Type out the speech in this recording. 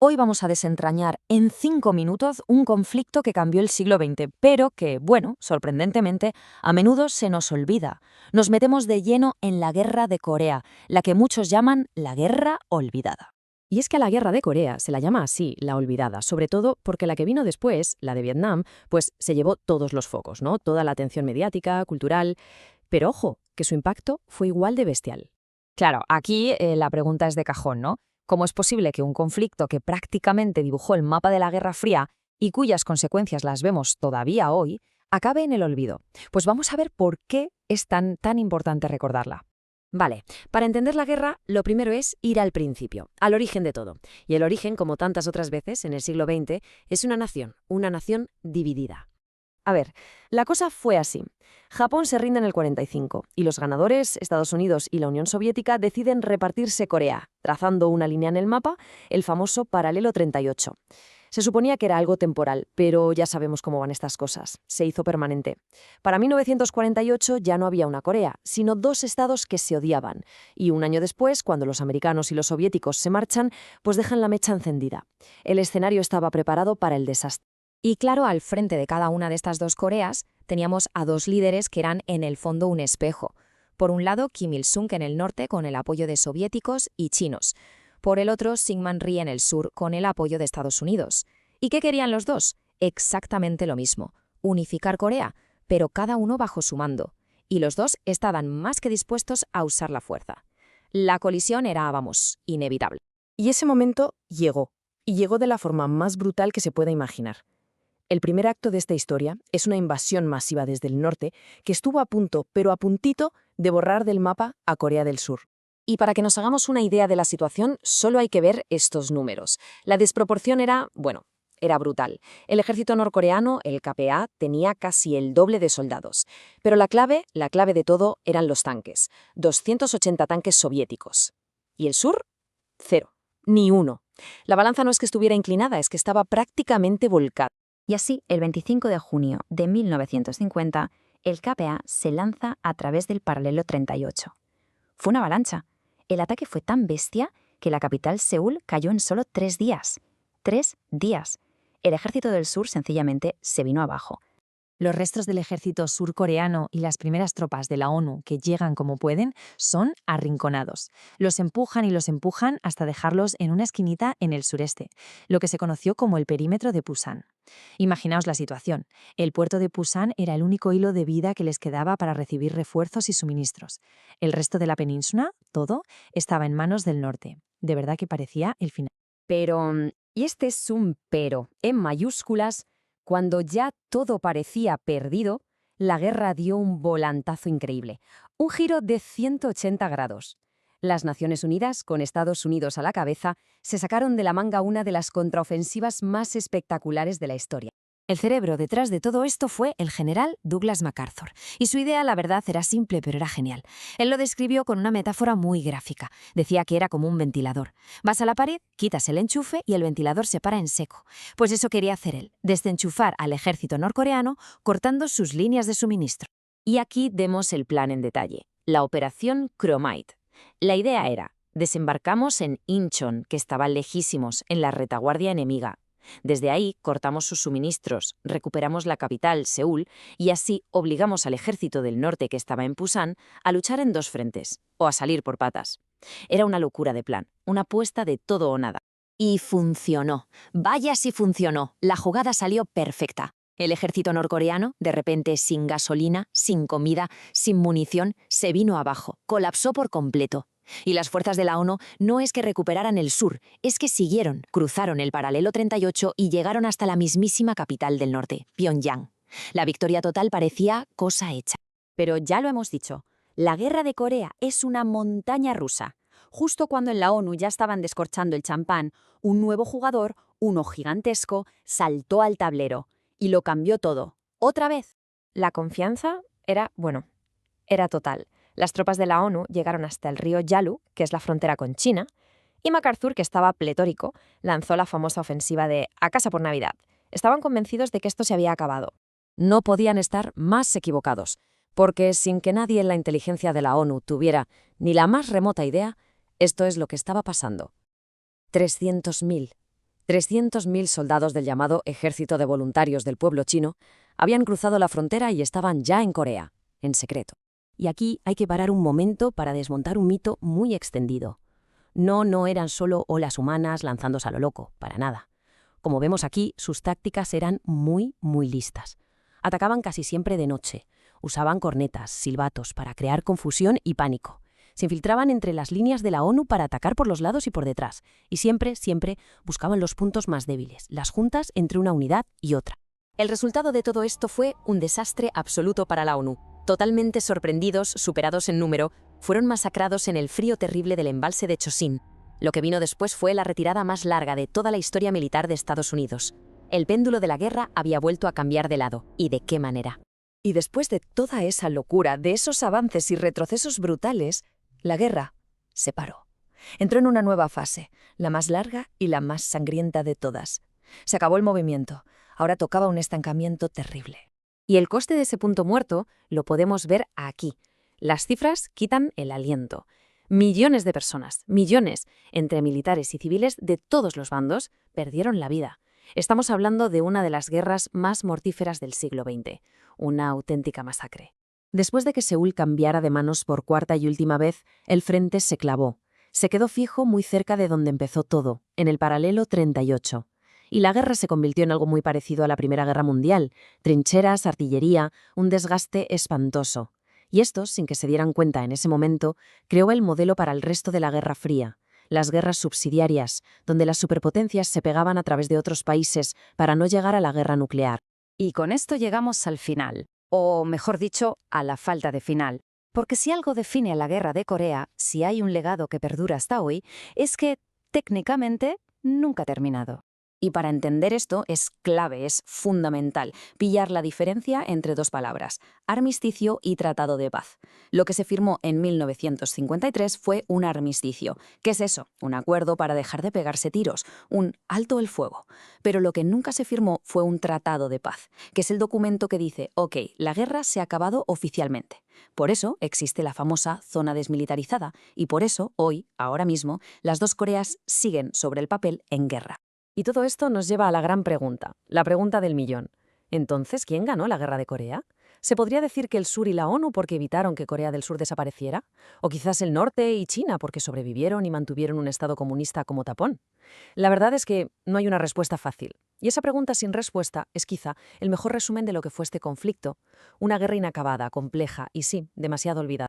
Hoy vamos a desentrañar en 5 minutos un conflicto que cambió el siglo XX, pero que, bueno, sorprendentemente, a menudo se nos olvida. Nos metemos de lleno en la Guerra de Corea, la que muchos llaman la Guerra Olvidada. Y es que a la guerra de Corea se la llama así, la olvidada, sobre todo porque la que vino después, la de Vietnam, pues se llevó todos los focos, ¿no? Toda la atención mediática, cultural. Pero ojo, que su impacto fue igual de bestial. Claro, aquí la pregunta es de cajón, ¿no? ¿Cómo es posible que un conflicto que prácticamente dibujó el mapa de la Guerra Fría y cuyas consecuencias las vemos todavía hoy, acabe en el olvido? Pues vamos a ver por qué es tan importante recordarla. Vale, para entender la guerra, lo primero es ir al principio, al origen de todo. Y el origen, como tantas otras veces en el siglo XX, es una nación dividida. A ver, la cosa fue así. Japón se rinde en el 45 y los ganadores, Estados Unidos y la Unión Soviética, deciden repartirse Corea, trazando una línea en el mapa, el famoso paralelo 38. Se suponía que era algo temporal, pero ya sabemos cómo van estas cosas. Se hizo permanente. Para 1948 ya no había una Corea, sino dos estados que se odiaban. Y un año después, cuando los americanos y los soviéticos se marchan, pues dejan la mecha encendida. El escenario estaba preparado para el desastre. Y claro, al frente de cada una de estas dos Coreas teníamos a dos líderes que eran en el fondo un espejo. Por un lado, Kim Il-sung en el norte con el apoyo de soviéticos y chinos. Por el otro, Syngman Rhee en el sur con el apoyo de Estados Unidos. ¿Y qué querían los dos? Exactamente lo mismo, unificar Corea, pero cada uno bajo su mando. Y los dos estaban más que dispuestos a usar la fuerza. La colisión era, vamos, inevitable. Y ese momento llegó, y llegó de la forma más brutal que se pueda imaginar. El primer acto de esta historia es una invasión masiva desde el norte que estuvo a punto, pero a puntito, de borrar del mapa a Corea del Sur. Y para que nos hagamos una idea de la situación, solo hay que ver estos números. La desproporción era, bueno, era brutal. El ejército norcoreano, el KPA, tenía casi el doble de soldados. Pero la clave de todo eran los tanques. 280 tanques soviéticos. ¿Y el sur? Cero. Ni uno. La balanza no es que estuviera inclinada, es que estaba prácticamente volcada. Y así, el 25 de junio de 1950, el KPA se lanza a través del paralelo 38. Fue una avalancha. El ataque fue tan bestia que la capital, Seúl, cayó en solo 3 días. 3 días. El ejército del sur sencillamente se vino abajo. Los restos del ejército surcoreano y las primeras tropas de la ONU que llegan como pueden son arrinconados. Los empujan hasta dejarlos en una esquinita en el sureste, lo que se conoció como el perímetro de Pusan. Imaginaos la situación. El puerto de Pusan era el único hilo de vida que les quedaba para recibir refuerzos y suministros. El resto de la península, todo, estaba en manos del norte. De verdad que parecía el final. Pero, y este es un pero, en mayúsculas, cuando ya todo parecía perdido, la guerra dio un volantazo increíble, un giro de 180 grados. Las Naciones Unidas, con Estados Unidos a la cabeza, se sacaron de la manga una de las contraofensivas más espectaculares de la historia. El cerebro detrás de todo esto fue el general Douglas MacArthur, y su idea, la verdad, era simple, pero era genial. Él lo describió con una metáfora muy gráfica. Decía que era como un ventilador. Vas a la pared, quitas el enchufe y el ventilador se para en seco. Pues eso quería hacer él, desenchufar al ejército norcoreano cortando sus líneas de suministro. Y aquí vemos el plan en detalle, la Operación Chromite. La idea era, desembarcamos en Incheon, que estaba lejísimos, en la retaguardia enemiga. Desde ahí cortamos sus suministros, recuperamos la capital, Seúl, y así obligamos al ejército del norte que estaba en Pusan a luchar en 2 frentes, o a salir por patas. Era una locura de plan, una apuesta de todo o nada. Y funcionó. Vaya si funcionó. La jugada salió perfecta. El ejército norcoreano, de repente sin gasolina, sin comida, sin munición, se vino abajo, colapsó por completo. Y las fuerzas de la ONU no es que recuperaran el sur, es que siguieron, cruzaron el paralelo 38 y llegaron hasta la mismísima capital del norte, Pyongyang. La victoria total parecía cosa hecha. Pero ya lo hemos dicho, la guerra de Corea es una montaña rusa. Justo cuando en la ONU ya estaban descorchando el champán, un nuevo jugador, uno gigantesco, saltó al tablero y lo cambió todo. Otra vez. La confianza era total. Las tropas de la ONU llegaron hasta el río Yalu, que es la frontera con China, y MacArthur, que estaba pletórico, lanzó la famosa ofensiva de «A casa por Navidad». Estaban convencidos de que esto se había acabado. No podían estar más equivocados, porque sin que nadie en la inteligencia de la ONU tuviera ni la más remota idea, esto es lo que estaba pasando. 300.000, 300.000 soldados del llamado Ejército de Voluntarios del Pueblo Chino habían cruzado la frontera y estaban ya en Corea, en secreto. Y aquí hay que parar un momento para desmontar un mito muy extendido. No eran solo olas humanas lanzándose a lo loco, para nada. Como vemos aquí, sus tácticas eran muy listas. Atacaban casi siempre de noche. Usaban cornetas, silbatos para crear confusión y pánico. Se infiltraban entre las líneas de la ONU para atacar por los lados y por detrás. Y siempre buscaban los puntos más débiles, las juntas entre una unidad y otra. El resultado de todo esto fue un desastre absoluto para la ONU. Totalmente sorprendidos, superados en número, fueron masacrados en el frío terrible del embalse de Chosin. Lo que vino después fue la retirada más larga de toda la historia militar de Estados Unidos. El péndulo de la guerra había vuelto a cambiar de lado. ¿Y de qué manera? Y después de toda esa locura, de esos avances y retrocesos brutales, la guerra se paró. Entró en una nueva fase, la más larga y la más sangrienta de todas. Se acabó el movimiento. Ahora tocaba un estancamiento terrible. Y el coste de ese punto muerto lo podemos ver aquí. Las cifras quitan el aliento. Millones de personas, millones, entre militares y civiles de todos los bandos, perdieron la vida. Estamos hablando de una de las guerras más mortíferas del siglo XX, una auténtica masacre. Después de que Seúl cambiara de manos por cuarta y última vez, el frente se clavó. Se quedó fijo muy cerca de donde empezó todo, en el paralelo 38. Y la guerra se convirtió en algo muy parecido a la Primera Guerra Mundial. Trincheras, artillería, un desgaste espantoso. Y esto, sin que se dieran cuenta en ese momento, creó el modelo para el resto de la Guerra Fría. Las guerras subsidiarias, donde las superpotencias se pegaban a través de otros países para no llegar a la guerra nuclear. Y con esto llegamos al final, o mejor dicho, a la falta de final. Porque si algo define a la guerra de Corea, si hay un legado que perdura hasta hoy, es que, técnicamente, nunca ha terminado. Y para entender esto es clave, es fundamental, pillar la diferencia entre dos palabras, armisticio y tratado de paz. Lo que se firmó en 1953 fue un armisticio. ¿Qué es eso? Un acuerdo para dejar de pegarse tiros, un alto el fuego. Pero lo que nunca se firmó fue un tratado de paz, que es el documento que dice, ok, la guerra se ha acabado oficialmente. Por eso existe la famosa zona desmilitarizada y por eso, hoy, ahora mismo, las dos Coreas siguen sobre el papel en guerra. Y todo esto nos lleva a la gran pregunta, la pregunta del millón. Entonces, ¿quién ganó la guerra de Corea? ¿Se podría decir que el sur y la ONU porque evitaron que Corea del Sur desapareciera? ¿O quizás el norte y China porque sobrevivieron y mantuvieron un estado comunista como tapón? La verdad es que no hay una respuesta fácil. Y esa pregunta sin respuesta es quizá el mejor resumen de lo que fue este conflicto. Una guerra inacabada, compleja y sí, demasiado olvidada.